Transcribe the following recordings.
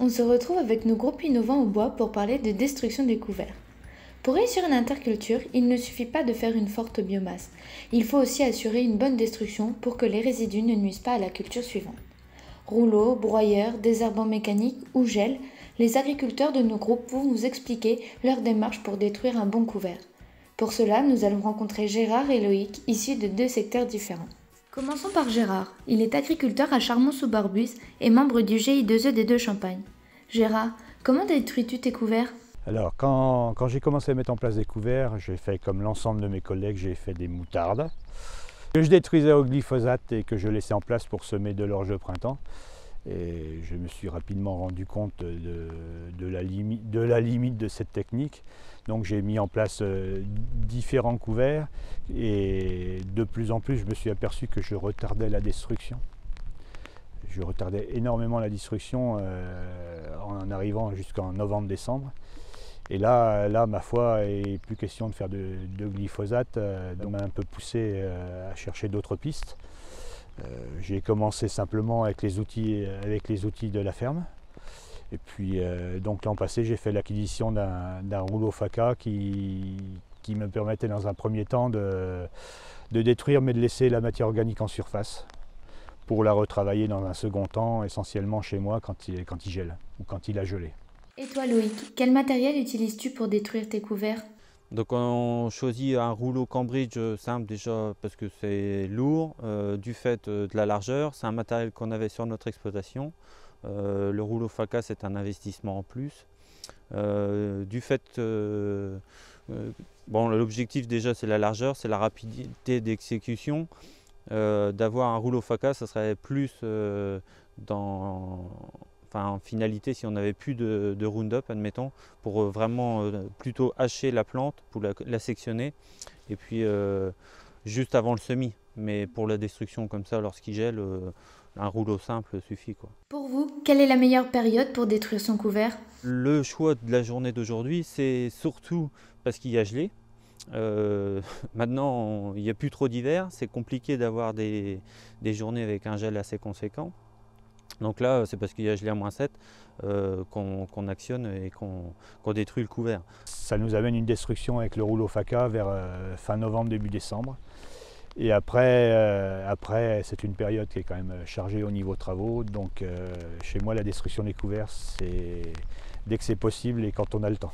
on se retrouve avec nos groupes innovants au bois pour parler de destruction des couverts. Pour réussir une interculture, il ne suffit pas de faire une forte biomasse. Il faut aussi assurer une bonne destruction pour que les résidus ne nuisent pas à la culture suivante. Rouleaux, broyeurs, désherbants mécaniques ou gel, les agriculteurs de nos groupes vont nous expliquer leur démarche pour détruire un bon couvert. Pour cela, nous allons rencontrer Gérard et Loïc, issus de 2 secteurs différents. Commençons par Gérard. Il est agriculteur à Charmont-sous-Barbus et membre du GI2E des Deux-Champagnes. Gérard, comment détruis-tu tes couverts ? Alors, quand j'ai commencé à mettre en place des couverts, j'ai fait comme l'ensemble de mes collègues, j'ai fait des moutardes que je détruisais au glyphosate et que je laissais en place pour semer de l'orge au printemps. Et je me suis rapidement rendu compte de la limite de cette technique. Donc j'ai mis en place différents couverts et de plus en plus je me suis aperçu que je retardais la destruction. Je retardais énormément la destruction en arrivant jusqu'en novembre-décembre. Et là, ma foi, il n'est plus question de faire de glyphosate. Donc m'a un peu poussé à chercher d'autres pistes. J'ai commencé simplement avec les outils de la ferme. Et puis donc l'an passé, j'ai fait l'acquisition d'un rouleau FACA qui me permettait dans un premier temps de détruire mais de laisser la matière organique en surface pour la retravailler dans un second temps, essentiellement chez moi quand il gèle ou quand il a gelé. Et toi Loïc, quel matériel utilises-tu pour détruire tes couverts ? Donc on choisit un rouleau Cambridge simple déjà parce que c'est lourd, du fait de la largeur, c'est un matériel qu'on avait sur notre exploitation. Le rouleau FACA c'est un investissement en plus. Du fait, l'objectif déjà c'est la largeur, c'est la rapidité d'exécution. D'avoir un rouleau FACA, ça serait plus en finalité, si on n'avait plus de Roundup, admettons, pour vraiment plutôt hacher la plante, pour la sectionner, et puis juste avant le semis. Mais pour la destruction comme ça, lorsqu'il gèle, un rouleau simple suffit, quoi. Pour vous, quelle est la meilleure période pour détruire son couvert ? Le choix de la journée d'aujourd'hui, c'est surtout parce qu'il y a gelé. Maintenant, il n'y a plus trop d'hiver, c'est compliqué d'avoir des journées avec un gel assez conséquent. Donc là, c'est parce qu'il y a gelé à -7 qu'on actionne et qu'on détruit le couvert. Ça nous amène une destruction avec le rouleau FACA vers fin novembre, début décembre. Et après c'est une période qui est quand même chargée au niveau travaux. Donc chez moi, la destruction des couverts, c'est dès que c'est possible et quand on a le temps.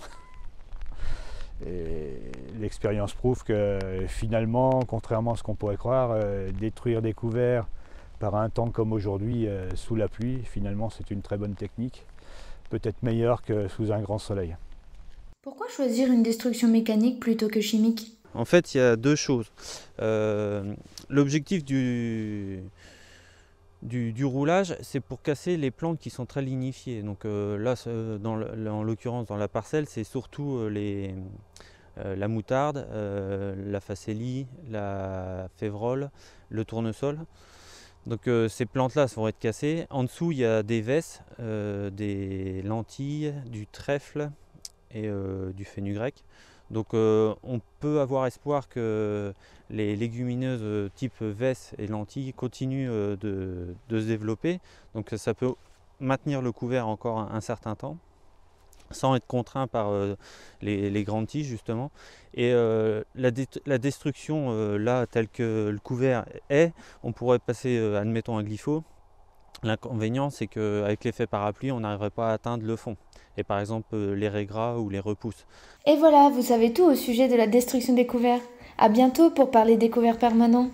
Et l'expérience prouve que finalement, contrairement à ce qu'on pourrait croire, détruire des couverts par un temps comme aujourd'hui sous la pluie, finalement c'est une très bonne technique, peut-être meilleure que sous un grand soleil. Pourquoi choisir une destruction mécanique plutôt que chimique ? En fait, il y a deux choses. L'objectif du roulage, c'est pour casser les plantes qui sont très lignifiées. Donc là, en l'occurrence, dans la parcelle, c'est surtout la moutarde, la facélie, la févrole, le tournesol. Donc ces plantes-là vont être cassées. En dessous, il y a des vesses, des lentilles, du trèfle et du fenugrec. Donc on peut avoir espoir que les légumineuses type vesses et lentilles continuent de se développer. Donc ça peut maintenir le couvert encore un certain temps, sans être contraint par les grandes tiges justement. Et la destruction là, telle que le couvert est, on pourrait passer, admettons, un glypho. L'inconvénient, c'est qu'avec l'effet parapluie, on n'arriverait pas à atteindre le fond. Et par exemple, les raies gras ou les repousses. Et voilà, vous savez tout au sujet de la destruction des couverts. À bientôt pour parler des couverts permanents.